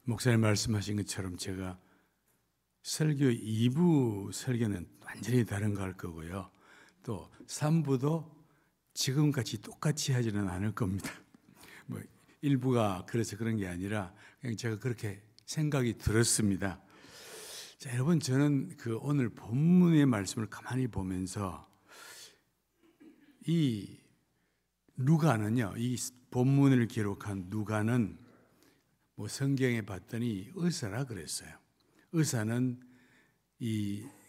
목사님 말씀하신 것처럼 제가 설교 2부 설교는 완전히 다른 거 할 거고요. 또 3부도 지금같이 똑같이 하지는 않을 겁니다. 뭐 일부가 그래서 그런 게 아니라 그냥 제가 그렇게 생각이 들었습니다. 자, 여러분, 저는 그 오늘 본문의 말씀을 가만히 보면서 이 누가는요, 이 본문을 기록한 누가는 뭐 성경에 봤더니 의사라 그랬어요. 의사는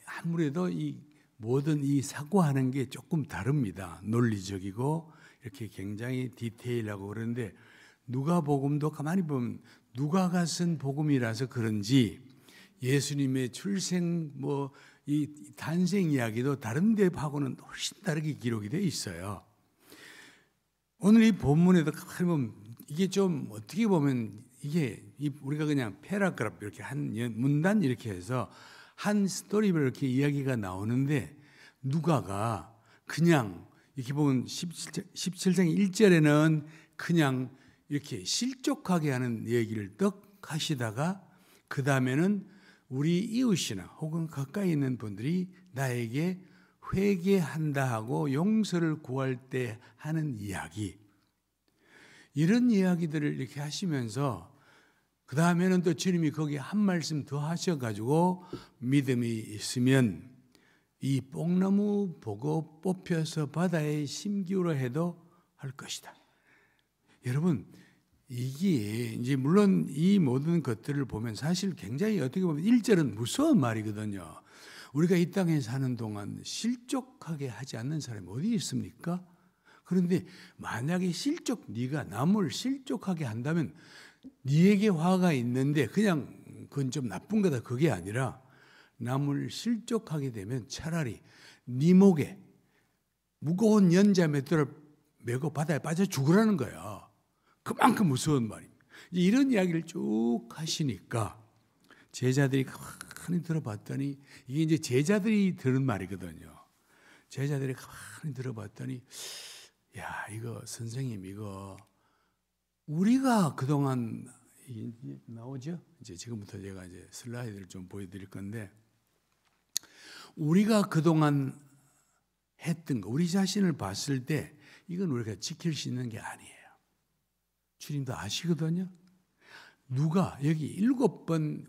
아무래도 이 모든 이 사고하는 게 조금 다릅니다. 논리적이고 이렇게 굉장히 디테일하고 그런데 누가복음도 가만히 보면 누가가 쓴 복음이라서 그런지 예수님의 출생 이 탄생 이야기도 다른 데하고는 훨씬 다르게 기록이 되어 있어요. 오늘 이 본문에도 가만히 보면 이게 좀 어떻게 보면 이게 우리가 그냥 패러그래프 이렇게 한 문단 이렇게 해서 한 스토리별로 이렇게 이야기가 나오는데 누가가 그냥 이렇게 보면 17장 1절에는 그냥 이렇게 실족하게 하는 얘기를 떡 하시다가 그 다음에는 우리 이웃이나 혹은 가까이 있는 분들이 나에게 회개한다 하고 용서를 구할 때 하는 이야기, 이런 이야기들을 이렇게 하시면서 그 다음에는 또 주님이 거기에 한 말씀 더 하셔가지고 믿음이 있으면 이 뽕나무 보고 뽑혀서 바다에 심기로 해도 할 것이다. 여러분, 이게 이제 물론 이 모든 것들을 보면 사실 굉장히 어떻게 보면 1절은 무서운 말이거든요. 우리가 이 땅에 사는 동안 실족하게 하지 않는 사람이 어디 있습니까? 그런데 만약에 네가 남을 실족하게 한다면 네에게 화가 있는데 그냥 그건 좀 나쁜 거다, 그게 아니라 남을 실족하게 되면 차라리 네 목에 무거운 연자 맷돌을 메고 바다에 빠져 죽으라는 거야. 그만큼 무서운 말입니다. 이런 이야기를 쭉 하시니까 제자들이 가만히 들어봤더니 이게 이제 제자들이 들은 말이거든요. 제자들이 가만히 들어봤더니 야, 이거 선생님, 이거 우리가 그동안 이제 나오죠? 이제 지금부터 제가 이제 슬라이드를 좀 보여드릴 건데 우리가 그동안 했던 거, 우리 자신을 봤을 때 이건 우리가 지킬 수 있는 게 아니에요. 주님도 아시거든요. 누가 여기 7번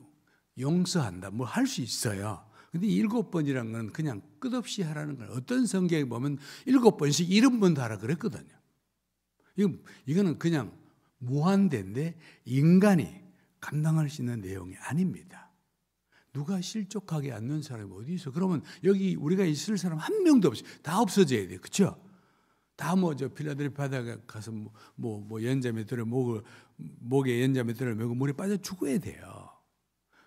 용서한다, 뭐 할 수 있어요. 근데 7번이라는 건 그냥 끝없이 하라는 거예요. 어떤 성경에 보면 7번씩 70번도 하라 그랬거든요. 이거는 그냥 무한대인데 인간이 감당할 수 있는 내용이 아닙니다. 누가 실족하게 않는 사람이 어디 있어? 그러면 여기 우리가 있을 사람 한 명도 없이 다 없어져야 돼요. 그렇죠? 다 필라델피아 바다에 가서 연자 맷돌에 목에 연자 맷돌을 메고 물에 빠져 죽어야 돼요.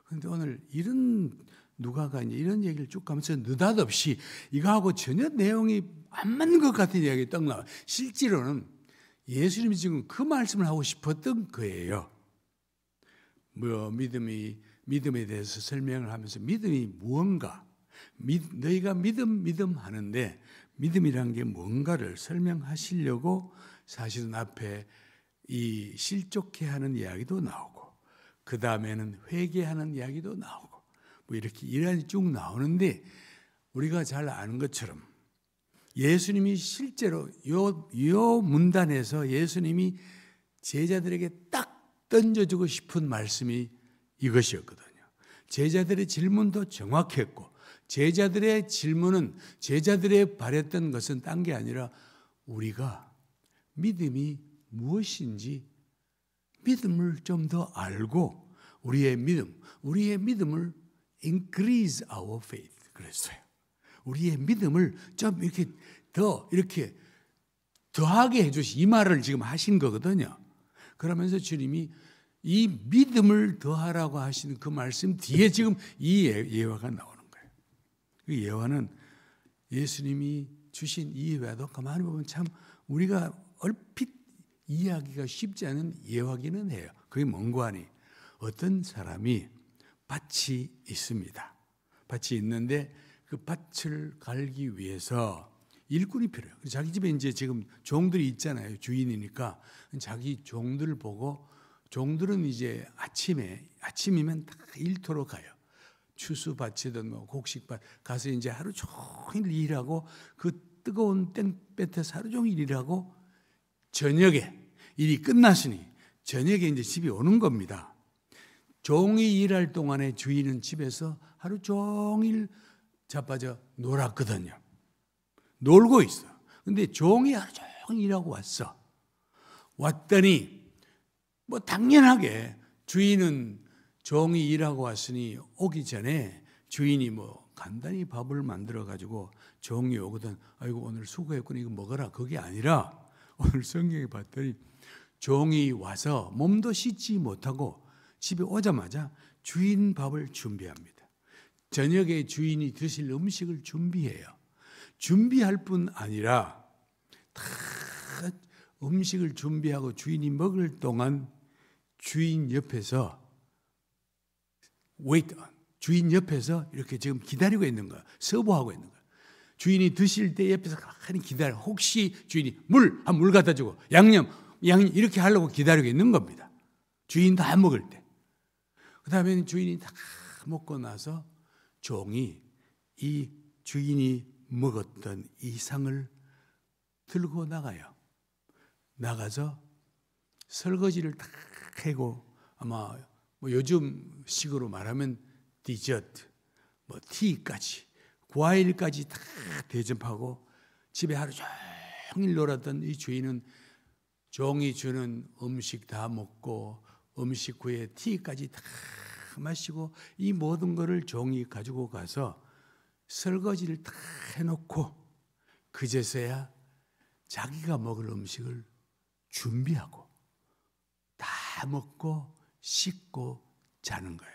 그런데 오늘 이런 누가가 이런 얘기를 쭉 가면서 느닷없이 이거하고 전혀 내용이 안 맞는 것 같은 이야기가 딱 나와요. 실제로는 예수님이 지금 그 말씀을 하고 싶었던 거예요. 믿음에 대해서 설명을 하면서 믿음이 무언가, 너희가 믿음 하는데 믿음이란 게 뭔가를 설명하시려고 사실은 앞에 이 실족해 하는 이야기도 나오고 그 다음에는 회개하는 이야기도 나오고 이렇게 이란이 쭉 나오는데 우리가 잘 아는 것처럼 예수님이 실제로 요 문단에서 예수님이 제자들에게 딱 던져주고 싶은 말씀이 이것이었거든요. 제자들의 질문도 정확했고 제자들의 질문은 제자들의 바랬던 것은 딴 게 아니라 우리가 믿음이 무엇인지 믿음을 좀 더 알고 우리의 믿음을 increase our faith 그랬어요. 우리의 믿음을 좀 이렇게 더하게 해주시, 이 말을 지금 하신 거거든요. 그러면서 주님이 이 믿음을 더하라고 하시는 그 말씀 뒤에 지금 이 예화가 나오는 거예요. 그 예화는 예수님이 주신 이 예화도 가만히 보면 참 우리가 얼핏 이해하기가 쉽지 않은 예화기는 해요. 그게 뭔고 하니 어떤 사람이 밭이 있습니다. 밭이 있는데 그 밭을 갈기 위해서 일꾼이 필요해요. 자기 집에 이제 지금 종들이 있잖아요. 주인이니까 자기 종들을 보고 종들은 이제 아침이면 다 일터로 가요. 추수밭이든 뭐 곡식밭 가서 이제 하루 종일 일하고 그 뜨거운 땡볕에서 하루 종일 일하고 저녁에 일이 끝났으니 저녁에 이제 집에 오는 겁니다. 종이 일할 동안에 주인은 집에서 하루 종일 자빠져 놀았거든요. 놀고 있어. 근데 종이 하루 종일 일하고 왔어. 왔더니 뭐 당연하게 주인은 종이 일하고 왔으니 오기 전에 주인이 뭐 간단히 밥을 만들어 가지고 종이 오거든. 아이고 오늘 수고했구나 이거 먹어라. 그게 아니라 오늘 성경에 봤더니 종이 와서 몸도 씻지 못하고 집에 오자마자 주인 밥을 준비합니다. 저녁에 주인이 드실 음식을 준비해요. 준비할 뿐 아니라 다 음식을 준비하고 주인이 먹을 동안 주인 옆에서 주인 옆에서 이렇게 지금 기다리고 있는 거야. 서보하고 있는 거야. 주인이 드실 때 옆에서 가만히 기다려. 혹시 주인이 물 갖다 주고 양념 이렇게 하려고 기다리고 있는 겁니다. 주인 다 먹을 때. 그 다음에 주인이 다 먹고 나서 종이 이 주인이 먹었던 이 상을 들고 나가요. 나가서 설거지를 다 하고 아마 뭐 요즘 식으로 말하면 디저트, 뭐 티까지, 과일까지 다 대접하고 집에 하루 종일 놀았던 이 주인은 종이 주는 음식 다 먹고 음식 후에 티까지 다 마시고 이 모든 것을 종이 가지고 가서 설거지를 다 해놓고 그제서야 자기가 먹을 음식을 준비하고 다 먹고 씻고 자는 거예요.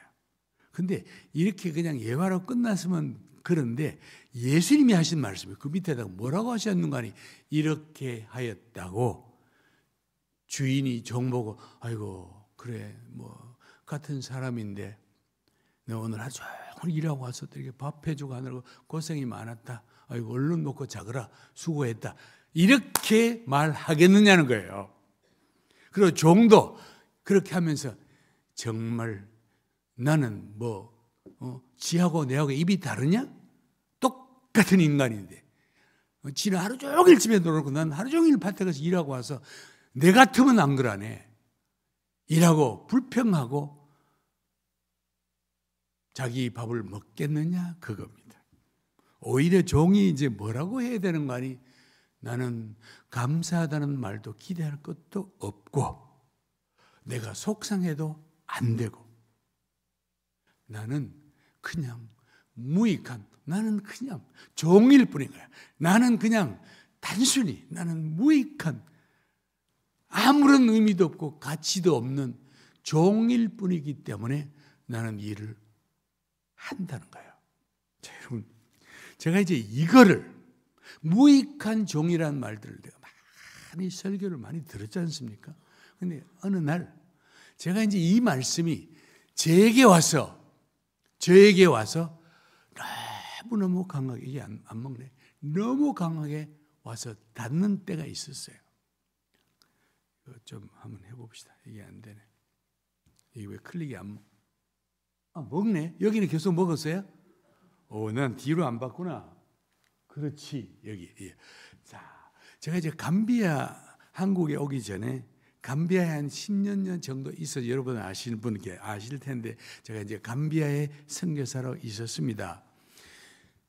근데 이렇게 그냥 예화로 끝났으면 그런데 예수님이 하신 말씀이 그 밑에다가 뭐라고 하셨는가 하니 이렇게 하였다고 주인이 종 보고 아이고 그래 뭐 같은 사람인데 너 오늘 하루 종일 일하고 와서 이렇게 밥 해주고 하느라고 고생이 많았다. 아이고 얼른 먹고 자거라 수고했다. 이렇게 말하겠느냐는 거예요. 그리고 종도 그렇게 하면서 정말 나는 지하고 내하고 입이 다르냐? 똑같은 인간인데 지는 하루 종일 집에 놀고 난 하루 종일 밭에 가서 일하고 와서 내 같으면 안 그러네. 일하고 불평하고 자기 밥을 먹겠느냐? 그겁니다. 오히려 종이 이제 뭐라고 해야 되는 거 아니? 나는 감사하다는 말도 기대할 것도 없고 내가 속상해도 안 되고 나는 그냥 무익한 나는 그냥 종일 뿐인 거야. 나는 그냥 단순히 나는 무익한 아무런 의미도 없고 가치도 없는 종일 뿐이기 때문에 나는 일을 한다는 거예요. 자, 여러분 제가 이제 이거를 무익한 종이라는 말들을 내가 많이 설교를 많이 들었지 않습니까? 근데 어느 날 제가 이제 이 말씀이 저에게 와서 너무너무 강하게 이게 안 먹네. 너무 강하게 와서 닿는 때가 있었어요. 이거 좀 한번 해봅시다. 이게 안 되네. 이게 왜 클릭이 안 먹네. 여기는 계속 먹었어요? 난 뒤로 안 봤구나. 그렇지 여기. 예. 자, 제가 이제 감비아 한국에 오기 전에 감비아에 한 10년 정도 있어서 여러분 아시는 분 아실 텐데 제가 이제 감비아에 선교사로 있었습니다.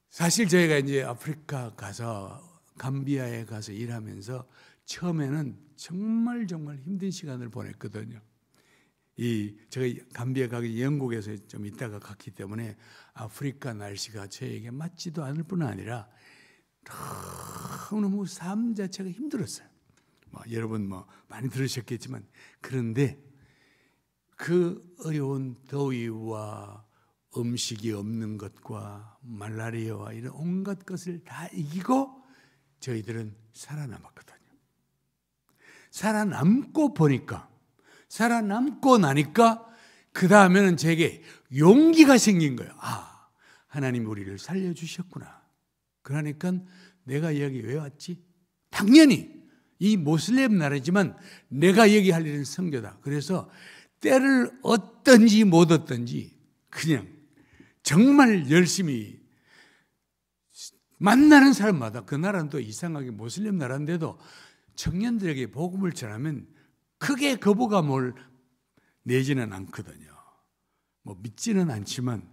사실 저희가 이제 아프리카 가서 감비아에 가서 일하면서 처음에는 정말 힘든 시간을 보냈거든요. 제가 감비아 가기 영국에서 좀 있다가 갔기 때문에 아프리카 날씨가 저에게 맞지도 않을 뿐 아니라 너무 삶 자체가 힘들었어요. 여러분 많이 들으셨겠지만 그런데 그 어려운 더위와 음식이 없는 것과 말라리아와 이런 온갖 것을 다 이기고 저희들은 살아남았거든요. 살아남고 나니까 그 다음에는 제게 용기가 생긴 거예요. 하나님 우리를 살려주셨구나. 그러니까 내가 여기 왜 왔지? 당연히 이 모슬렘 나라지만 내가 여기 할 일은 선교다. 그래서 때를 얻든지 못 얻든지 그냥 정말 열심히 만나는 사람마다, 그 나라는 또 이상하게 모슬림 나라인데도 청년들에게 복음을 전하면 크게 거부감을 내지는 않거든요. 뭐 믿지는 않지만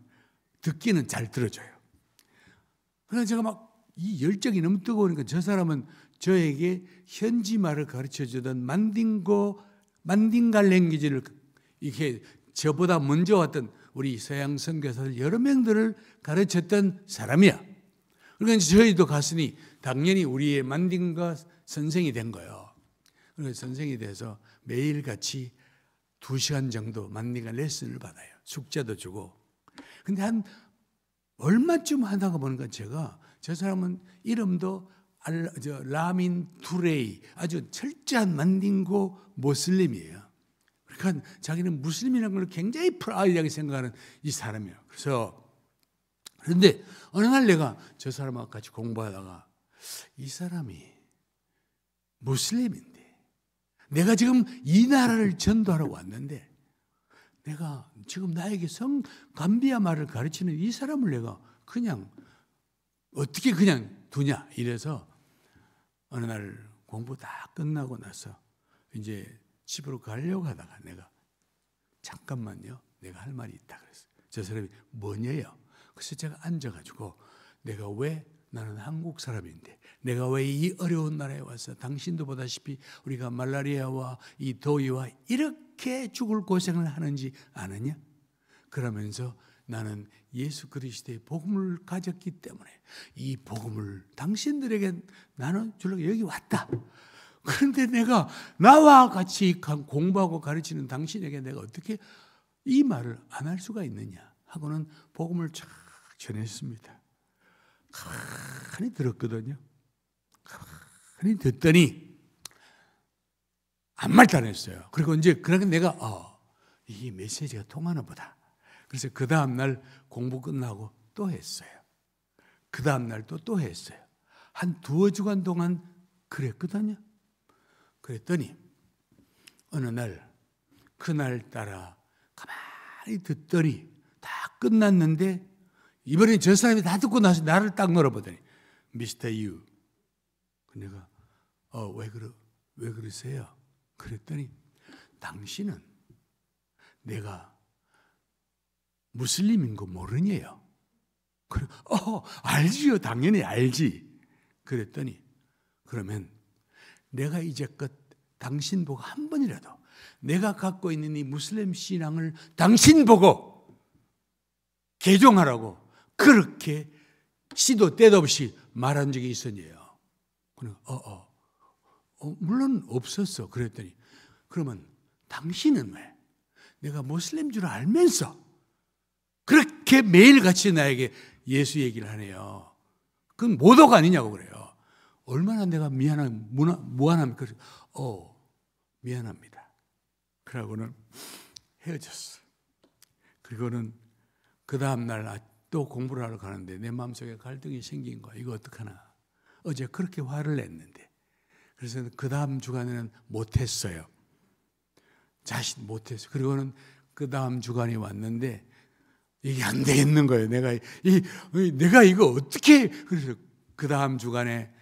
듣기는 잘 들어줘요. 그래서 제가 막 이 열정이 너무 뜨거우니까 저 사람은 저에게 현지 말을 가르쳐 주던 만딩갈 랭귀지를 이렇게 저보다 먼저 왔던 우리 서양 선교사들 여러 명들을 가르쳤던 사람이야. 그러니까 저희도 갔으니 당연히 우리의 만딩가 선생이 된 거예요. 그래서 선생이 돼서 매일같이 2시간 정도 만딩가 레슨을 받아요. 숙제도 주고. 근데 한 얼마쯤 하다가 보니까 제가 저 사람은 이름도 라민 투레이, 아주 철저한 만딩고 모슬림이에요. 그러니까 자기는 무슬림이라는 걸 굉장히 프라이드하게 생각하는 이 사람이에요. 그런데 어느 날 내가 저 사람하고 같이 공부하다가 이 사람이 무슬림인데 내가 지금 이 나라를 전도하러 왔는데 내가 지금 나에게 감비아 말을 가르치는 이 사람을 내가 그냥 어떻게 그냥 두냐 이래서 어느 날 공부 다 끝나고 나서 이제 집으로 가려고 하다가 내가 잠깐만요, 내가 할 말이 있다 그랬어요. 저 사람이 뭐냐요? 그래서 제가 앉아가지고 내가 왜, 나는 한국 사람인데 내가 왜 이 어려운 나라에 와서 당신도 보다시피 우리가 말라리아와 이 더위와 이렇게 죽을 고생을 하는지 아느냐? 그러면서 나는 예수 그리스도의 복음을 가졌기 때문에 이 복음을 당신들에게 나는 주려고 여기 왔다. 그런데 내가 나와 같이 공부하고 가르치는 당신에게 내가 어떻게 이 말을 안 할 수가 있느냐 하고는 복음을 쫙 전했습니다. 가만히 들었거든요. 가만히 듣더니 아무 말도 안 했어요. 그리고 이제 그러니까 내가 이 메시지가 통하나 보다. 그래서 그 다음날 공부 끝나고 또 했어요. 그 다음날 또 했어요. 한 2주간 동안 그랬거든요. 그랬더니 어느 날 그날따라 가만히 듣더니 다 끝났는데 이번에 저 사람이 다 듣고 나서 나를 딱 물어보더니 미스터 유, 내가 왜 그러세요? 그랬더니 당신은 내가 무슬림인 거 모르냐요? 그래, 알지요. 당연히 알지. 그랬더니 그러면 내가 이제껏 당신 보고 한 번이라도 내가 갖고 있는 이 무슬림 신앙을 당신 보고 개종하라고 그렇게 시도 때도 없이 말한 적이 있었냐요? 그래, 물론 없었어. 그랬더니 그러면 당신은 왜 내가 무슬림 줄 알면서 그렇게 매일같이 나에게 예수 얘기를 하네요. 그건 모독 아니냐고 그래요. 얼마나 내가 무한합니까? 미안합니다. 그러고는 헤어졌어. 그리고는 그 다음날 또 공부를 하러 가는데 내 마음속에 갈등이 생긴 거야. 이거 어떡하나. 어제 그렇게 화를 냈는데. 그래서 그 다음 주간에는 못했어요. 못했어요. 그리고는 그 다음 주간이 왔는데 이게 안 되겠는 거예요. 내가 이거 어떻게, 그래서 그 다음 주간에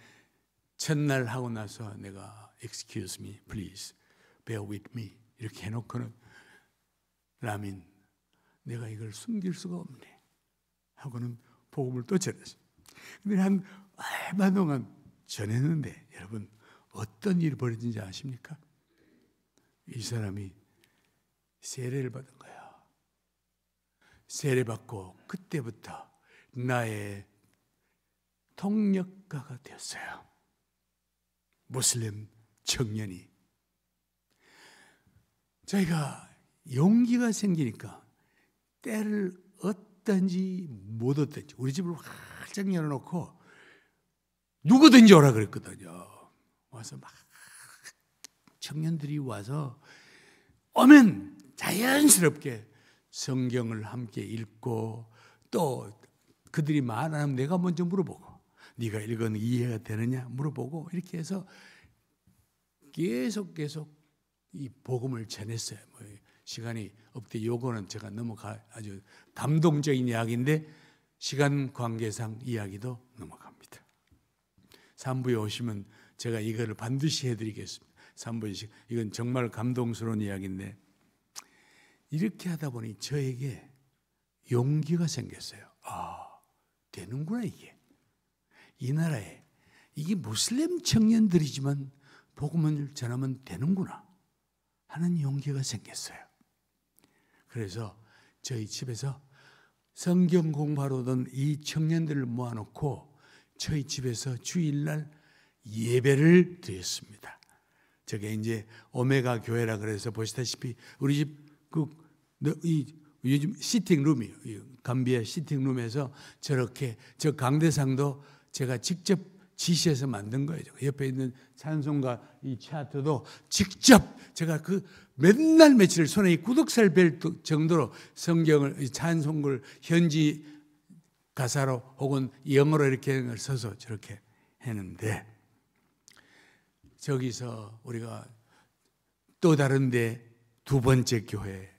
첫날 하고 나서 내가 excuse me, please, bear with me 이렇게 해놓고는 라민, 내가 이걸 숨길 수가 없네 하고는 복음을 또 전했어요. 근데 한 얼마 동안 전했는데 여러분 어떤 일이 벌어진지 아십니까? 이 사람이 세례를 받은 거예요. 세례받고 그때부터 나의 통역가가 되었어요. 무슬림 청년이. 저희가 용기가 생기니까 때를 얻든지 못 얻든지 우리 집을 활짝 열어놓고 누구든지 오라 그랬거든요. 와서 막 청년들이 와서 오면 자연스럽게 성경을 함께 읽고 또 그들이 말 안 하면 내가 먼저 물어보고 네가 읽은 이해가 되느냐 물어보고 이렇게 해서 계속 이 복음을 전했어요. 시간이 없대. 요거는 제가 넘어가 아주 감동적인 이야기인데 시간 관계상 이야기도 넘어갑니다. 3부에 오시면 제가 이거를 반드시 해드리겠습니다. 3부에 이건 정말 감동스러운 이야기인데 이렇게 하다 보니 저에게 용기가 생겼어요. 아, 되는구나 이게. 이 나라에 이게 무슬림 청년들이지만 복음을 전하면 되는구나 하는 용기가 생겼어요. 그래서 저희 집에서 성경 공부하러 오던 이 청년들을 모아놓고 저희 집에서 주일날 예배를 드렸습니다. 저게 이제 오메가 교회라 그래서 보시다시피 우리 집 요즘 시팅룸이요. 감비아 시팅룸에서 저렇게 저 강대상도 제가 직접 지시해서 만든 거예요. 옆에 있는 찬송가 이 차트도 직접 제가 그 맨날 며칠 손에 이 구독살 벨 정도로 성경을 찬송을 현지 가사로 혹은 영어로 이렇게 써서 저렇게 했는데 저기서 우리가 또 다른데 두 번째 교회,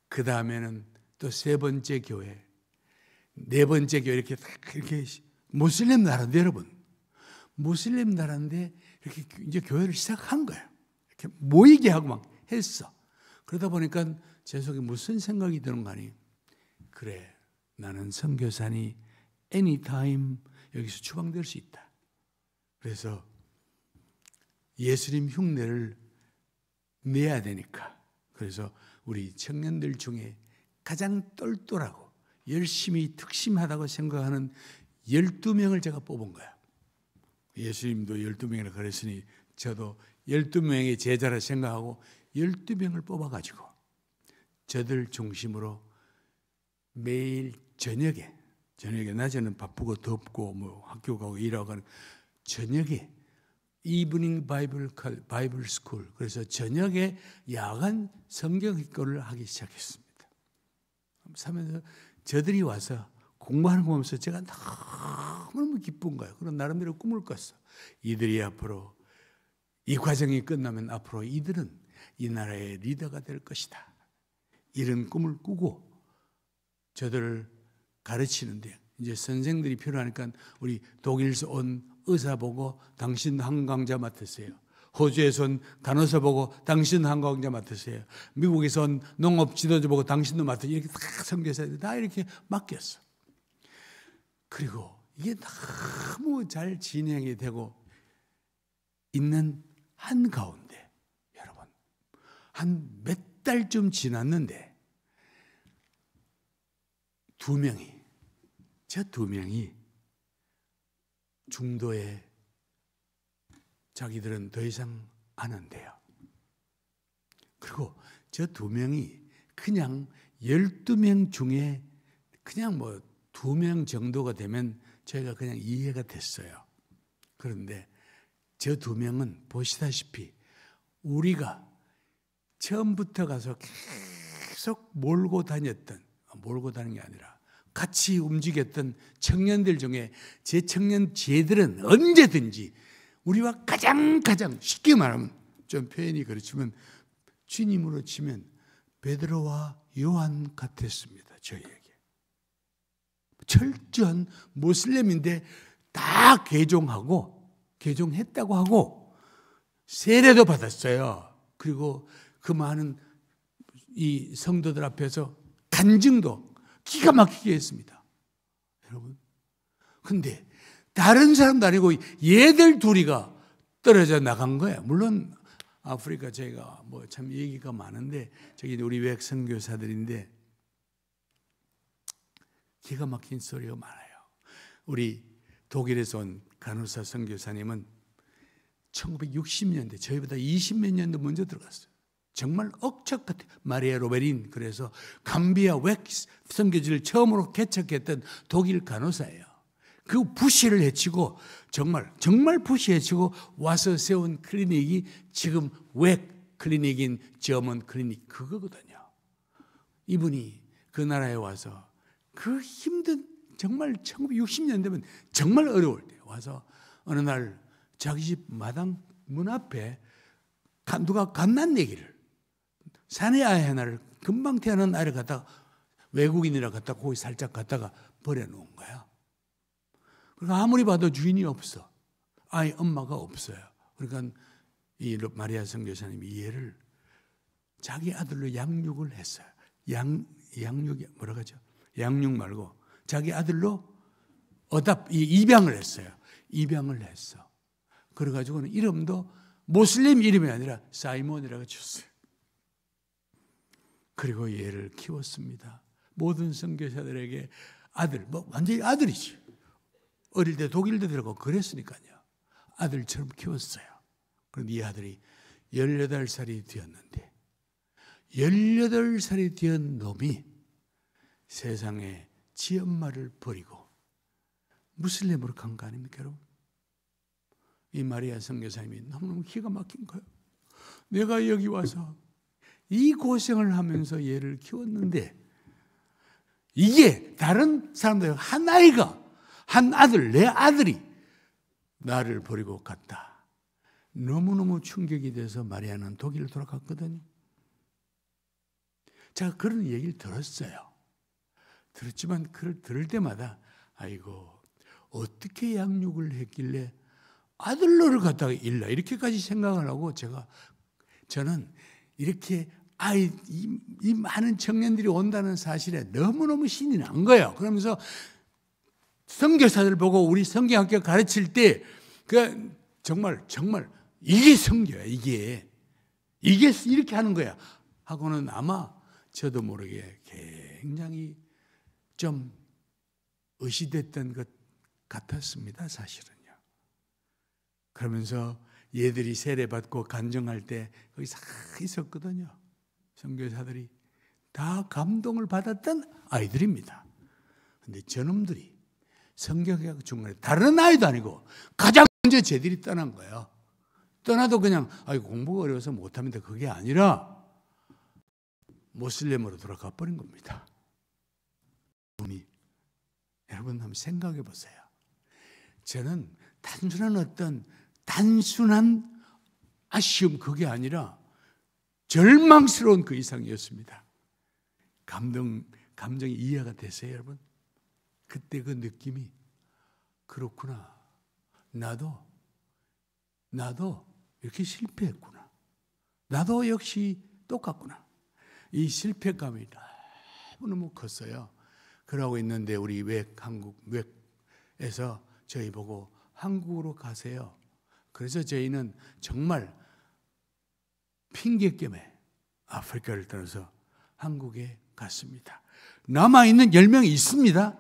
그 다음에는 또 세 번째 교회, 네 번째 교회 이렇게 무슬림 나라인데 여러분, 무슬림 나라인데 이렇게 이제 교회를 시작한 거예요. 이렇게 모이게 하고 막 했어. 그러다 보니까 제 속에 무슨 생각이 드는 거 아니? 그래, 나는 선교사니 anytime 여기서 추방될 수 있다. 그래서 예수님 흉내를 내야 되니까. 그래서 우리 청년들 중에 가장 똘똘하고 열심히 특심하다고 생각하는 12명을 제가 뽑은 거야. 예수님도 12명이라 그랬으니 저도 12명의 제자라 생각하고 12명을 뽑아가지고 저들 중심으로 매일 저녁에 낮에는 바쁘고 덥고 뭐 학교 가고 일하고 하는 저녁에 이브닝 바이블 스쿨, 그래서 저녁에 야간 성경학교를 하기 시작했습니다. 하면서 저들이 와서 공부하는 거 보면서 제가 너무너무 기쁜 거예요. 그런 나름대로 꿈을 꿨어. 이들이 앞으로 이 과정이 끝나면 앞으로 이들은 이 나라의 리더가 될 것이다. 이런 꿈을 꾸고 저들을 가르치는데 이제 선생들이 필요하니까 우리 독일에서 온 의사 보고 당신 한강자 맡으세요. 호주에서 온 간호사 보고 당신 한강자 맡으세요. 미국에서 온 농업 지도자 보고 당신도 맡으세요. 이렇게 다 선교사들이 다 이렇게 맡겼어. 그리고 이게 너무 잘 진행이 되고 있는 한가운데 여러분 한 몇 달쯤 지났는데 저 두 명이 중도에 자기들은 더 이상 안 한대요. 그리고 저 두 명이 그냥 12명 중에 그냥 뭐 2명 정도가 되면 저희가 그냥 이해가 됐어요. 그런데 저 2명은 보시다시피 우리가 처음부터 가서 계속 몰고 다닌 게 아니라 같이 움직였던 청년들 중에 제 청년 쟤들은 언제든지 우리와 가장 쉽게 말하면 좀 표현이 그렇지만 주님으로 치면 베드로와 요한 같았습니다. 저희에게. 철저한 모슬렘인데 다 개종했다고 하고 세례도 받았어요. 그리고 그 많은 이 성도들 앞에서 간증도 기가 막히게 했습니다. 여러분. 근데 다른 사람도 아니고 얘들 둘이가 떨어져 나간 거예요. 물론 아프리카 저희가 뭐 참 얘기가 많은데 저기 우리 외국 선교사들인데 기가 막힌 소리가 많아요. 우리 독일에서 온 간호사 선교사님은 1960년대 저희보다 20몇 년도 먼저 들어갔어요. 정말 억척 같아. 마리아 로베린, 그래서 감비아 웩 선교지를 처음으로 개척했던 독일 간호사예요. 그 부시를 해치고 정말 부시 해치고 와서 세운 클리닉이 지금 웩 클리닉인 저먼 클리닉 그거거든요. 이분이 그 나라에 와서 그 힘든 정말 1960년대면 정말 어려울 때 와서 어느 날 자기 집 마당 문 앞에 누가 갓난 얘기를 사내 아이 하나를 금방 태어난 아이를 갖다가 외국인이라 갖다가 거기 살짝 갖다가 버려놓은 거야. 그러니까 아무리 봐도 주인이 없어. 아이 엄마가 없어요. 그러니까 이 마리아 선교사님이 이 애를 자기 아들로 양육을 했어요. 양육이 뭐라고 하죠? 양육 말고 자기 아들로 입양을 했어요. 입양을 했어. 그래가지고는 이름도 모슬림 이름이 아니라 사이몬이라고 줬어요. 그리고 얘를 키웠습니다. 모든 선교사들에게 아들, 완전히 아들이지. 어릴 때 독일도 들어가고 그랬으니까요. 아들처럼 키웠어요. 그런데 이 아들이 18살이 되었는데 18살이 된 놈이 세상에 지 엄마를 버리고 무슬림으로 간 거 아닙니까, 여러분? 이 마리아 선교사님이 너무너무 기가 막힌 거예요. 내가 여기 와서 이 고생을 하면서 얘를 키웠는데 이게 다른 사람들 한 아이가 한 아들, 내 아들이 나를 버리고 갔다. 너무너무 충격이 돼서 마리아는 독일로 돌아갔거든요. 제가 그런 얘기를 들었어요. 들었지만 그걸 들을 때마다 아이고 어떻게 양육을 했길래 아들로를 갖다가 일러 이렇게까지 생각을 하고 저는 이렇게 이 많은 청년들이 온다는 사실에 너무너무 신이 난 거예요. 그러면서 선교사들 보고 우리 성경학교 가르칠 때 정말 이게 선교야. 이게 이렇게 하는 거야 하고는 아마 저도 모르게 굉장히 좀 의시됐던 것 같았습니다. 사실은요. 그러면서 얘들이 세례받고 간증할 때 거기 싹 있었거든요. 선교사들이 다 감동을 받았던 아이들입니다. 그런데 저놈들이 성경학 중간에 다른 아이도 아니고 가장 먼저 쟤들이 떠난 거예요. 떠나도 그냥 공부가 어려워서 못합니다. 그게 아니라 모슬렘으로 돌아가 버린 겁니다. 여러분 한번 생각해 보세요. 저는 단순한 아쉬움 그게 아니라 절망스러운 그 이상이었습니다. 감정이 이해가 되세요, 여러분? 그때 그 느낌이 그렇구나. 나도 이렇게 실패했구나. 나도 역시 똑같구나. 이 실패감이 너무너무 컸어요. 그러고 있는데 우리 외에서 저희 보고 한국으로 가세요. 그래서 저희는 정말 핑계겸에 아프리카를 떠나서 한국에 갔습니다. 남아있는 10명이 있습니다.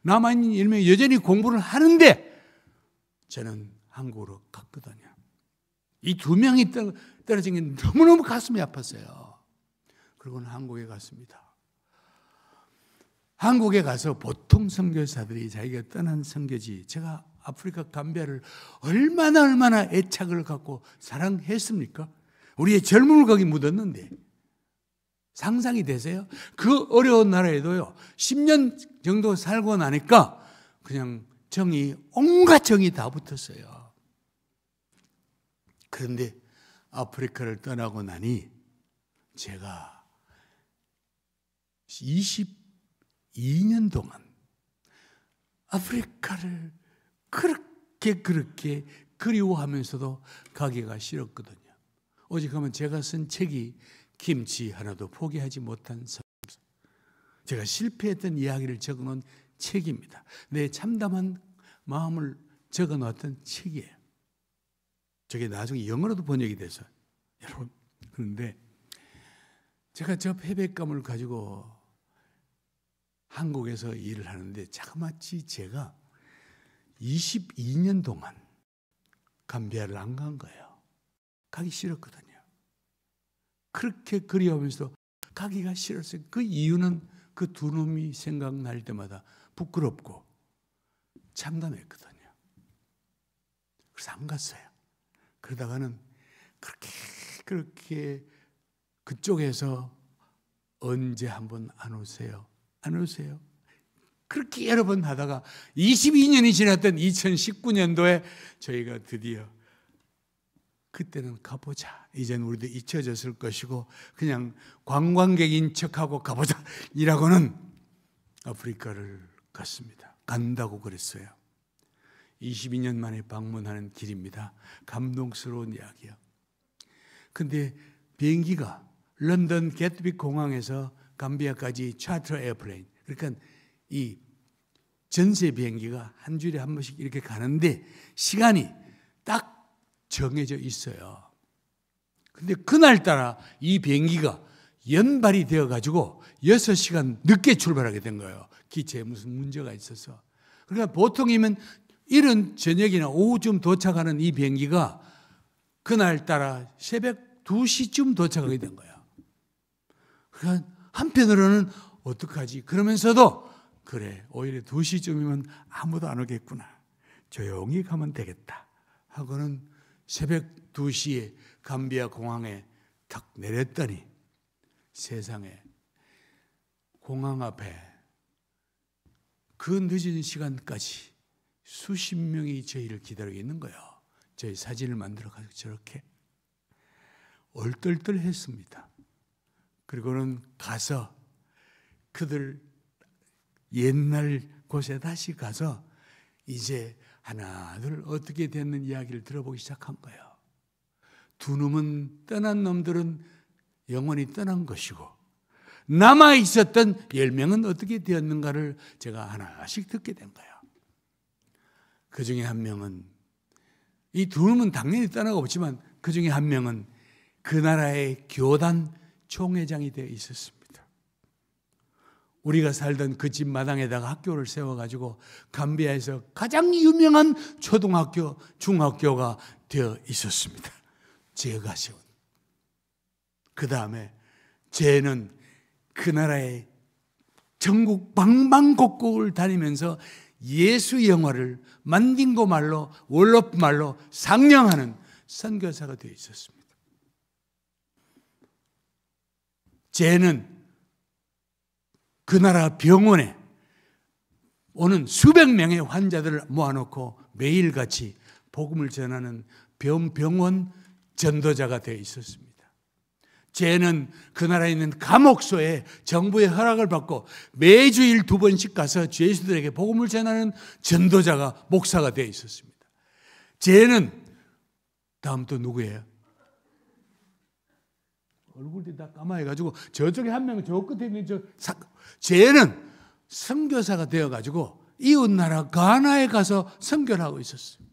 남아있는 10명이 여전히 공부를 하는데 저는 한국으로 갔거든요. 이 2명이 떨어진 게 너무너무 가슴이 아팠어요. 그리고는 한국에 갔습니다. 한국에 가서 보통 선교사들이 자기가 떠난 선교지, 제가 아프리카 감비아를 얼마나 애착을 갖고 사랑했습니까? 우리의 젊음을 거기 묻었는데 상상이 되세요? 그 어려운 나라에도요 10년 정도 살고 나니까 그냥 온갖 정이 다 붙었어요. 그런데 아프리카를 떠나고 나니 제가 22년 동안 아프리카를 그렇게 그리워하면서도 가기가 싫었거든요. 오직 하면 제가 쓴 책이 김치 하나도 포기하지 못한 섬. 제가 실패했던 이야기를 적어놓은 책입니다. 내 참담한 마음을 적어놓았던 책이에요. 저게 나중에 영어로도 번역이 돼서 여러분, 그런데 제가 저 패배감을 가지고 한국에서 일을 하는데 자그마치 제가 22년 동안 감비아를 안 간 거예요. 가기 싫었거든요. 그렇게 그리워하면서 가기가 싫었어요. 그 이유는 그 2놈이 생각날 때마다 부끄럽고 참담했거든요. 그래서 안 갔어요. 그러다가는 그렇게 그쪽에서 언제 한번 안 오세요? 안 오세요? 그렇게 여러 번 하다가 22년이 지났던 2019년도에 저희가 드디어 그때는 가보자. 이제는 우리도 잊혀졌을 것이고 그냥 관광객인 척하고 가보자 이라고는 아프리카를 갔습니다. 간다고 그랬어요. 22년 만에 방문하는 길입니다. 감동스러운 이야기요. 근데 비행기가 런던 겟윅 공항에서 감비아까지 차터 에어플레인, 그러니까 이 전세 비행기가 한 주일에 한 번씩 이렇게 가는데 시간이 딱 정해져 있어요. 근데 그날따라 이 비행기가 연발이 되어가지고 6시간 늦게 출발하게 된 거예요. 기체에 무슨 문제가 있어서. 그러니까 보통이면 이른 저녁이나 오후쯤 도착하는 이 비행기가 그날따라 새벽 2시쯤 도착하게 된 거예요. 그러니까 한편으로는 어떡하지? 그러면서도 그래, 오히려 2시쯤이면 아무도 안 오겠구나. 조용히 가면 되겠다 하고는 새벽 2시에 감비아 공항에 탁 내렸더니 세상에 공항 앞에 그 늦은 시간까지 수십 명이 저희를 기다리고 있는 거예요. 저희 사진을 만들어가지고 저렇게 얼떨떨했습니다. 그리고는 가서 그들 옛날 곳에 다시 가서 이제 하나둘 어떻게 됐는 이야기를 들어보기 시작한 거예요. 두 놈은 떠난 놈들은 영원히 떠난 것이고 남아 있었던 10명은 어떻게 되었는가를 제가 하나씩 듣게 된 거예요. 그 중에 한 명은, 이 두 놈은 당연히 떠나고 없지만 그 중에 한 명은 그 나라의 교단 총회장이 되어 있었습니다. 우리가 살던 그 집 마당에다가 학교를 세워가지고 감비아에서 가장 유명한 초등학교, 중학교가 되어 있었습니다. 제가 세운. 그 다음에 쟤는 그 나라의 전국 방방곡곡을 다니면서 예수 영화를 만딩고 말로, 월로프 말로 상영하는 선교사가 되어 있었습니다. 쟤는 그 나라 병원에 오는 수백 명의 환자들을 모아놓고 매일같이 복음을 전하는 병원 전도자가 되어 있었습니다. 쟤는 그 나라에 있는 감옥소에 정부의 허락을 받고 매주일 2번씩 가서 죄수들에게 복음을 전하는 전도자가, 목사가 되어 있었습니다. 쟤는 다음 또 누구예요? 얼굴이 다 까마해가지고 저쪽에 한 명은 저 끝에 있는 쟤는 선교사가 되어가지고 이웃나라 가나에 가서 선교를 하고 있었어요.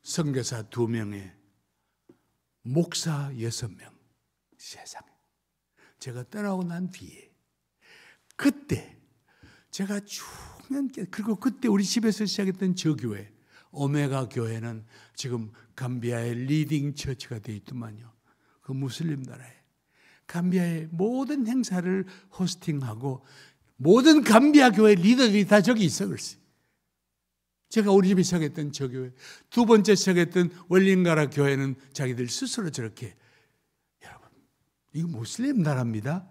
선교사 2명에 목사 6명. 세상에. 제가 떠나고 난 뒤에 그때 제가 중요한, 그리고 그때 우리 집에서 시작했던 저 교회, 오메가 교회는 지금 감비아의 리딩 처치가 되어 있더만요. 그 무슬림 나라에 감비아의 모든 행사를 호스팅하고 모든 감비아 교회 리더들이 다 저기 있어. 글쎄, 제가 우리 집에 시작했던 저 교회, 2번째 시작했던 월링가라 교회는 자기들 스스로 저렇게, 여러분 이거 무슬림 나라입니다.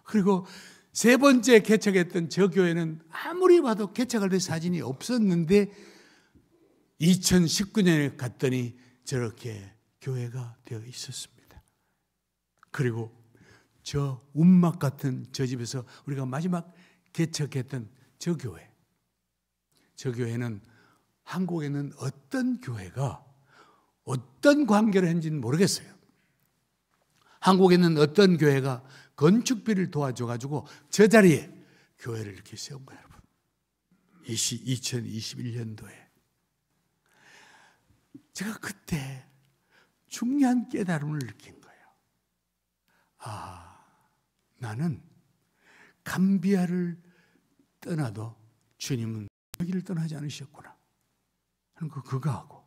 그리고 3번째 개척했던 저 교회는 아무리 봐도 개척할 때 사진이 없었는데 2019년에 갔더니 저렇게 교회가 되어 있었습니다. 그리고 저 운막 같은 저 집에서 우리가 마지막 개척했던 저 교회는 한국에는 어떤 교회가 어떤 관계를 했는지는 모르겠어요. 한국에는 어떤 교회가 건축비를 도와줘가지고 저 자리에 교회를 이렇게 세운 거예요, 여러분. 2021년도에. 제가 그때 중요한 깨달음을 느낀 거예요. 아, 나는 감비아를 떠나도 주님은 여기를 떠나지 않으셨구나 하는 거, 그거 하고,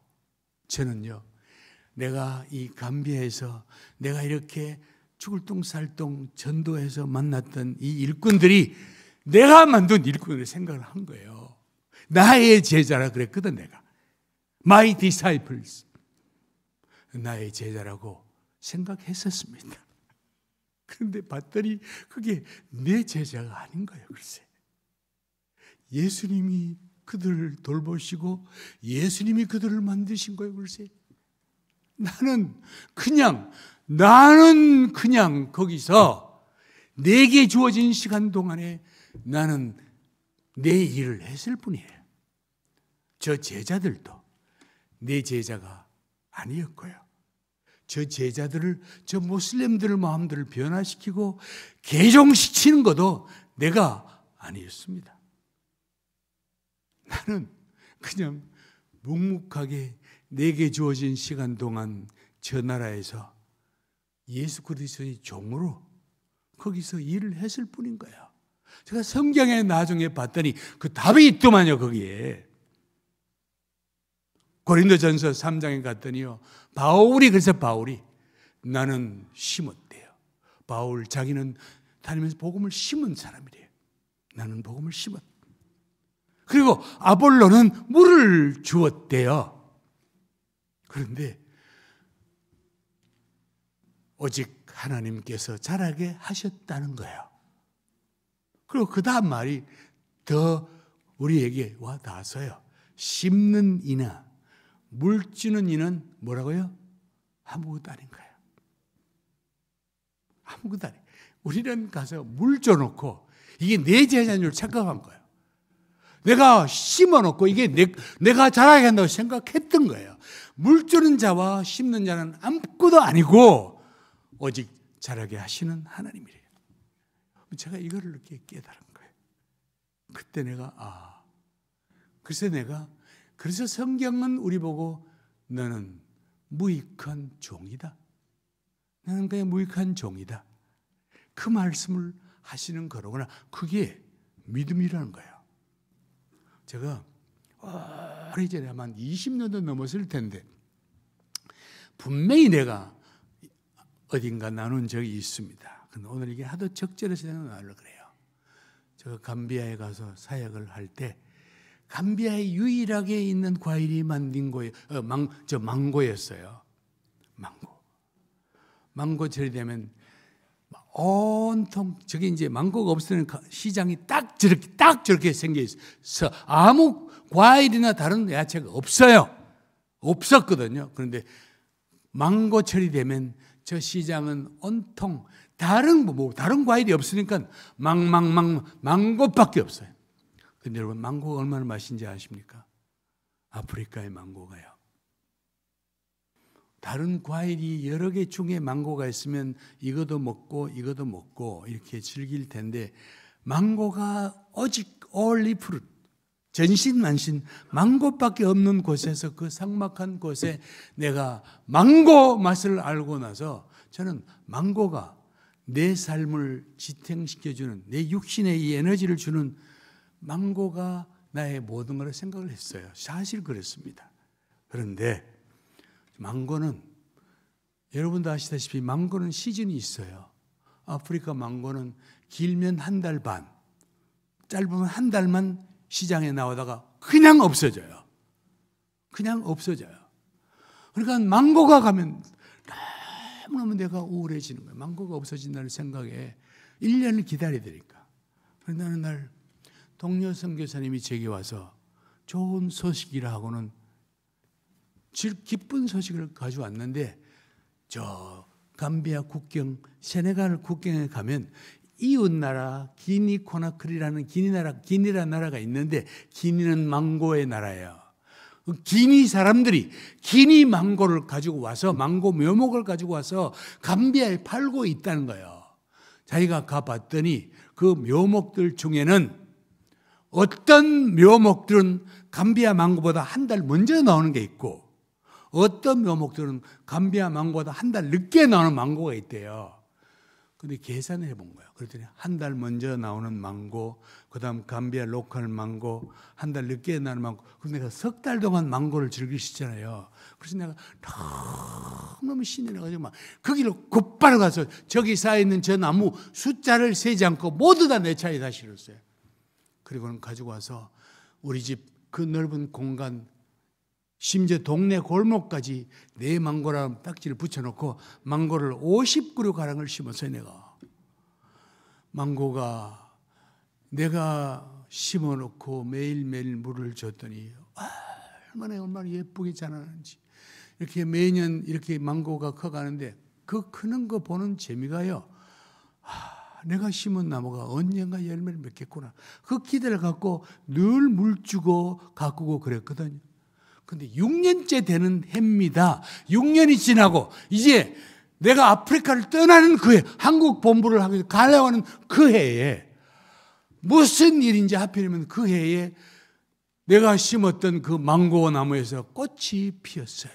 저는요, 내가 이 감비아에서 내가 이렇게 죽을 똥살똥 전도해서 만났던 이 일꾼들이 내가 만든 일꾼을 생각을 한 거예요. 나의 제자라 그랬거든, 내가. My disciples. 나의 제자라고 생각했었습니다. 그런데 봤더니 그게 내 제자가 아닌 거예요, 글쎄. 예수님이 그들을 돌보시고 예수님이 그들을 만드신 거예요, 글쎄. 나는 그냥 거기서 내게 주어진 시간 동안에 나는 내 일을 했을 뿐이에요. 저 제자들도 내 제자가 아니었고요. 저 제자들을, 저 모슬렘들의 마음들을 변화시키고 개종시키는 것도 내가 아니었습니다. 나는 그냥 묵묵하게 내게 주어진 시간 동안 저 나라에서 예수 그리스도의 종으로 거기서 일을 했을 뿐인 거예요. 제가 성경에 나중에 봤더니 그 답이 있더만요, 거기에. 고린도전서 3장에 갔더니요, 그래서 바울이 나는 심었대요. 바울 자기는 다니면서 복음을 심은 사람이래요. 나는 복음을 심었. 그리고 아볼로는 물을 주었대요. 그런데 오직 하나님께서 자라게 하셨다는 거예요. 그리고 그 다음 말이 더 우리에게 와 닿아서요. 심는 이나 물 주는 이는 뭐라고요? 아무것도 아닌 거예요. 아무것도 아닌. 우리는 가서 물 줘놓고 이게 내 제자인 줄 착각한 거예요. 내가 심어놓고 이게 내가 자라게 한다고 생각했던 거예요. 물 주는 자와 심는 자는 아무것도 아니고 오직 자라게 하시는 하나님이래요. 제가 이거를 이렇게 깨달은 거예요. 그때 그래서 성경은 우리 보고 너는 무익한 종이다. 나는 그냥 무익한 종이다. 그 말씀을 하시는 거로구나. 그게 믿음이라는 거예요. 제가 오래전에 한 20년도 넘었을 텐데 분명히 내가 어딘가 나눈 적이 있습니다. 근데 오늘 이게 하도 적절해서 나누려고 그래요. 제가 감비아에 가서 사역을 할 때 감비아에 유일하게 있는 과일이 만딩고에 망고였어요. 망고철이 되면 온통 저게 이제 망고가 없으면 시장이 딱 저렇게 생겨 있어. 아무 과일이나 다른 야채가 없었거든요. 그런데 망고철이 되면 저 시장은 온통 다른 과일이 없으니까 망고밖에 없어요. 근데 여러분, 망고가 얼마나 맛있는지 아십니까? 아프리카의 망고가요. 다른 과일이 여러 개 중에 망고가 있으면 이것도 먹고 이렇게 즐길 텐데 망고가 오직 only fruit, 전신만신 망고밖에 없는 곳에서, 그 삭막한 곳에 내가 망고 맛을 알고 나서 저는 망고가 내 삶을 지탱시켜주는, 내 육신에 이 에너지를 주는 망고가 나의 모든 걸 생각을 했어요. 사실 그렇습니다. 그런데 망고는 여러분도 아시다시피 망고는 시즌이 있어요. 아프리카 망고는 길면 한 달 반, 짧으면 한 달만 시장에 나오다가 그냥 없어져요. 그러니까 망고가 가면 너무너무 내가 우울해지는 거예요. 망고가 없어진다는 생각에 1년을 기다려야 되니까. 그런데 어느 날 동료 선교사님이 제게 와서 좋은 소식이라 하고는 기쁜 소식을 가져왔는데, 저 감비아 국경, 세네갈 국경에 가면 이웃나라 기니코나크리라는 기니라는 나라가 있는데, 기니는 망고의 나라예요. 기니 사람들이 기니 망고를 가지고 와서, 망고 묘목을 가지고 와서 감비아에 팔고 있다는 거예요. 자기가 가봤더니 그 묘목들 중에는 어떤 묘목들은 감비아 망고보다 한 달 먼저 나오는 게 있고, 어떤 묘목들은 감비아 망고보다 한 달 늦게 나오는 망고가 있대요. 근데 계산을 해본 거예요. 그랬더니 한 달 먼저 나오는 망고, 그 다음 감비아 로컬 망고, 한 달 늦게 나오는 망고. 그래서 내가 석 달 동안 망고를 즐길 수 있잖아요. 그래서 내가 너무 신이 나가지고 막 그 길로 곧바로 가서 저기 쌓여있는 저 나무 숫자를 세지 않고 모두 다 내 차에 다 실었어요. 그리고는 가지고 와서 우리 집 그 넓은 공간, 심지어 동네 골목까지 내 망고라는 딱지를 붙여놓고 망고를 50그루가량을 심었어요. 내가 망고가 내가 심어놓고 매일매일 물을 줬더니 얼마나 예쁘게 자라는지, 이렇게 매년 이렇게 망고가 커가는데 그 크는 거 보는 재미가요. 내가 심은 나무가 언젠가 열매를 맺겠구나. 그 기대를 갖고 늘 물 주고 가꾸고 그랬거든요. 근데 6년째 되는 해입니다. 6년이 지나고 이제 내가 아프리카를 떠나는 그 해, 한국 본부를 하고 가려고 하는 그 해에 무슨 일인지 하필이면 그 해에 내가 심었던 그 망고 나무에서 꽃이 피었어요.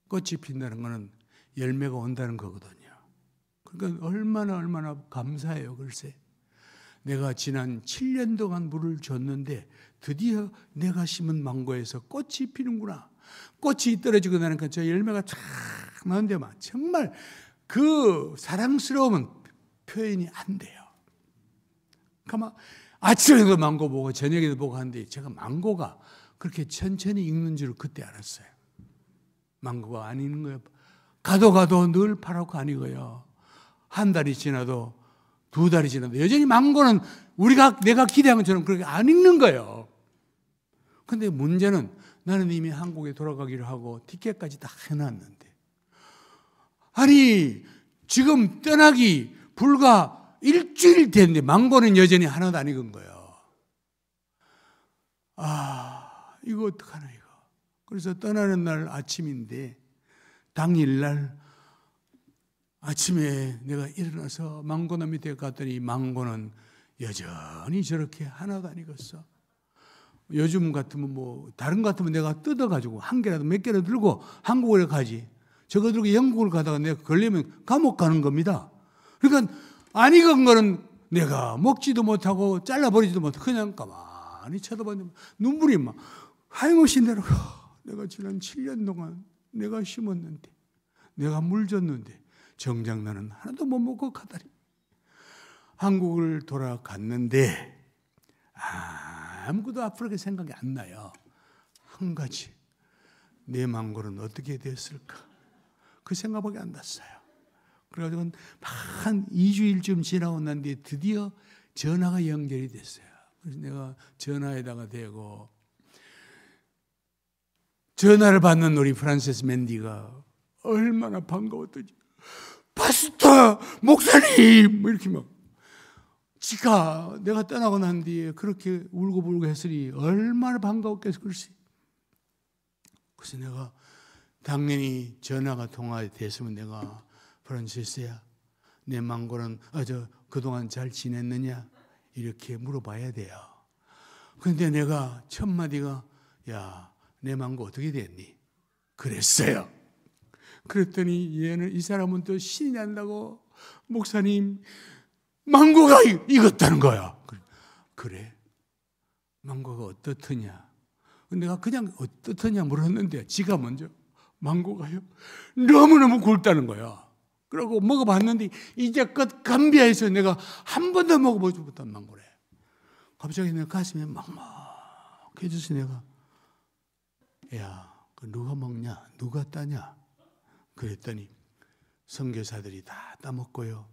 꽃이 핀다는 것은 열매가 온다는 거거든요. 그러니까 얼마나 감사해요. 글쎄, 내가 지난 7년 동안 물을 줬는데 드디어 내가 심은 망고에서 꽃이 피는구나. 꽃이 떨어지고 나니까 저 열매가 쫙 나오는데 막 정말 그 사랑스러움은 표현이 안 돼요. 그러니까 아침에도 망고 보고 저녁에도 보고 하는데 제가 망고가 그렇게 천천히 익는 줄 그때 알았어요. 망고가 안 익는 거예요. 가도 늘 파랗고 안 익어요. 한 달이 지나도 두 달이 지나도 여전히 망고는 내가 기대한 것처럼 그렇게 안 익는 거예요. 근데 문제는 나는 이미 한국에 돌아가기로 하고 티켓까지 다 해놨는데 아니 지금 떠나기 불과 일주일 됐는데 망고는 여전히 하나도 안 익은 거예요. 이거 어떡하나 이거. 그래서 떠나는 날 아침인데 당일날 아침에 내가 일어나서 망고나 밑에 갔더니 망고는 여전히 저렇게 하나도 안 익었어. 요즘 같으면 다른 것 같으면 내가 뜯어가지고 한 개라도 몇 개라도 들고 한국으로 가지. 저거 들고 영국을 가다가 내가 걸리면 감옥 가는 겁니다. 그러니까 안 익은 거는 내가 먹지도 못하고 잘라버리지도 못하고 그냥 가만히 쳐다봤는데 눈물이 막 하염없이 내려. 내가 지난 7년 동안 내가 심었는데 내가 물 줬는데 정작 나는 하나도 못 먹고 가다니. 한국을 돌아갔는데 아무것도 앞으로 생각이 안 나요. 한 가지, 내 망고는 어떻게 됐을까? 그 생각밖에 안 났어요. 그래가지고 한 2주일쯤 지나고 난 뒤에 드디어 전화가 연결이 됐어요. 그래서 내가 전화에다가 대고 전화를 받는 우리 프란세스 맨디가 얼마나 반가웠더니 파스타 목사님 이렇게 막 지가 내가 떠나고 난 뒤에 그렇게 울고불고 했으니 얼마나 반가웠겠어. 글쎄. 그래서 내가 당연히 전화가 통화됐으면 내가 프란시스야 내 망고는 그동안 잘 지냈느냐 이렇게 물어봐야 돼요. 그런데 내가 첫 마디가 야, 내 망고 어떻게 됐니? 그랬어요. 그랬더니 이 사람은 또 신이 난다고 목사님 망고가 익었다는 거야. 그래? 망고가 어떻더냐? 내가 그냥 어떻더냐 물었는데 지가 먼저 망고가요 너무너무 굵다는 거야. 그러고 먹어봤는데 이제껏 감비아에서 내가 한 번도 먹어보지 못한 망고래. 갑자기 내 가슴에 막막해져서 내가 야, 누가 먹냐? 누가 따냐? 그랬더니 선교사들이 다 따먹고요.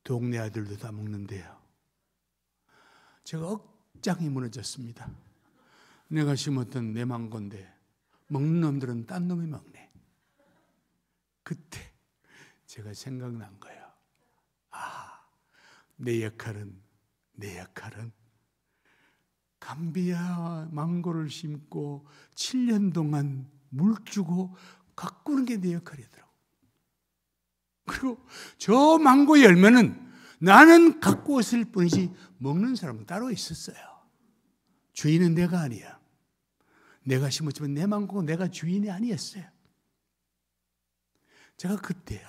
동네 아들도 다 먹는데요. 제가 억장이 무너졌습니다. 내가 심었던 내 망고인데 먹는 놈들은 딴 놈이 먹네. 그때 제가 생각난 거예요. 내 역할은 감비아 망고를 심고 7년 동안 물 주고 가꾸는 게 내 역할이더라고. 그리고 저 망고 열매는 나는 가꾸었을 뿐이지 먹는 사람은 따로 있었어요. 주인은 내가 아니야. 내가 심었지만 내 망고가 내가 주인이 아니었어요. 제가 그때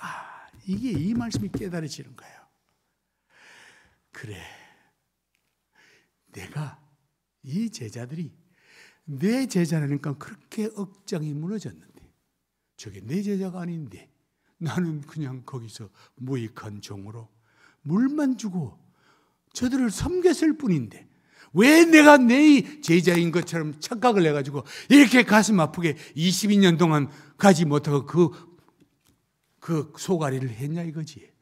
이게 이 말씀이 깨달아지는 거예요. 그래, 내가 이 제자들이 내 제자라니까 그렇게 억장이 무너졌는데 저게 내 제자가 아닌데 나는 그냥 거기서 무익한 종으로 물만 주고 저들을 섬겼을 뿐인데 왜 내가 내 제자인 것처럼 착각을 해가지고 이렇게 가슴 아프게 22년 동안 가지 못하고 그 소가리를 했냐 이거지.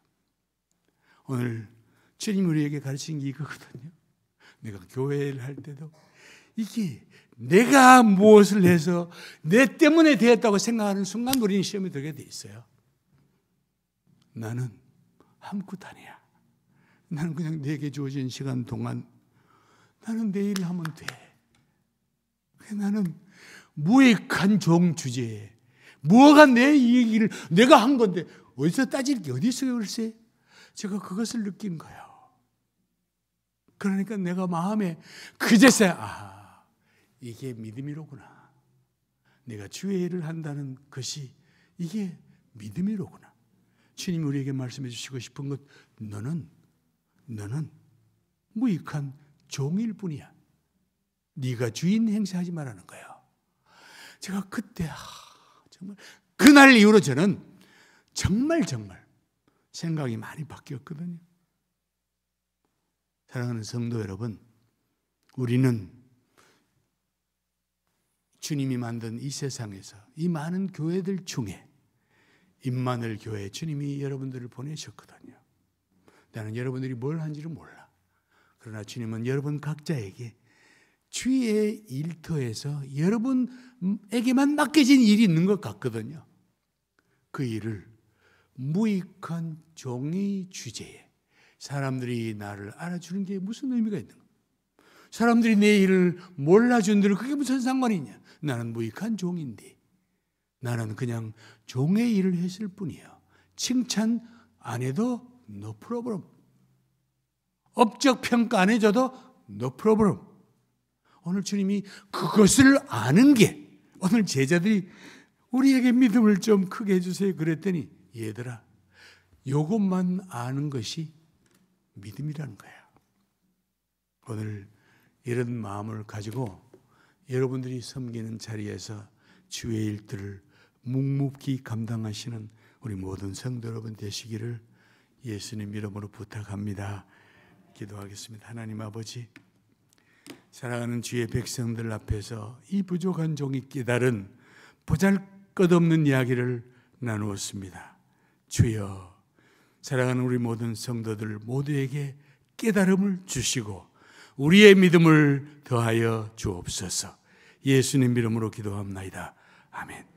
오늘 주님 우리에게 가르친 게 이거거든요. 내가 교회를 할 때도 이게 내가 무엇을 해서 내 때문에 되었다고 생각하는 순간 우리는 시험에 들게 돼 있어요. 나는 아무것도 아니야. 나는 그냥 내게 주어진 시간 동안 나는 내 일을 하면 돼. 나는 무익한 종 주제에 뭐가 내 얘기를 내가 한 건데 어디서 따질 게 어디 있어요, 글쎄. 제가 그것을 느낀 거예요. 그러니까 내가 마음에 그제서야 이게 믿음이로구나. 내가 주의 일을 한다는 것이 이게 믿음이로구나. 주님이 우리에게 말씀해 주시고 싶은 것, 너는 무익한 종일 뿐이야. 네가 주인 행세하지 말라는 거예요. 제가 그때 정말 그날 이후로 저는 정말 생각이 많이 바뀌었거든요. 사랑하는 성도 여러분, 우리는 주님이 만든 이 세상에서 이 많은 교회들 중에 임마누엘 교회 주님이 여러분들을 보내셨거든요. 나는 여러분들이 뭘 한지를 몰라. 그러나 주님은 여러분 각자에게 주의 일터에서 여러분에게만 맡겨진 일이 있는 것 같거든요. 그 일을 무익한 종의 주제에 사람들이 나를 알아주는 게 무슨 의미가 있는 거야? 사람들이 내 일을 몰라준들 그게 무슨 상관이 있냐? 나는 무익한 종인데 나는 그냥 종의 일을 했을 뿐이에요. 칭찬 안 해도 no problem. 업적 평가 안 해줘도 no problem. 오늘 주님이 그것을 아는 게 오늘 제자들이 우리에게 믿음을 좀 크게 해주세요 그랬더니 얘들아 이것만 아는 것이 믿음이라는 거야. 오늘 이런 마음을 가지고 여러분들이 섬기는 자리에서 주의 일들을 묵묵히 감당하시는 우리 모든 성도 여러분 되시기를 예수님 이름으로 부탁합니다. 기도하겠습니다. 하나님 아버지, 사랑하는 주의 백성들 앞에서 이 부족한 종이 깨달은 보잘것없는 이야기를 나누었습니다. 주여, 사랑하는 우리 모든 성도들 모두에게 깨달음을 주시고 우리의 믿음을 더하여 주옵소서. 예수님 이름으로 기도합나이다. 아멘.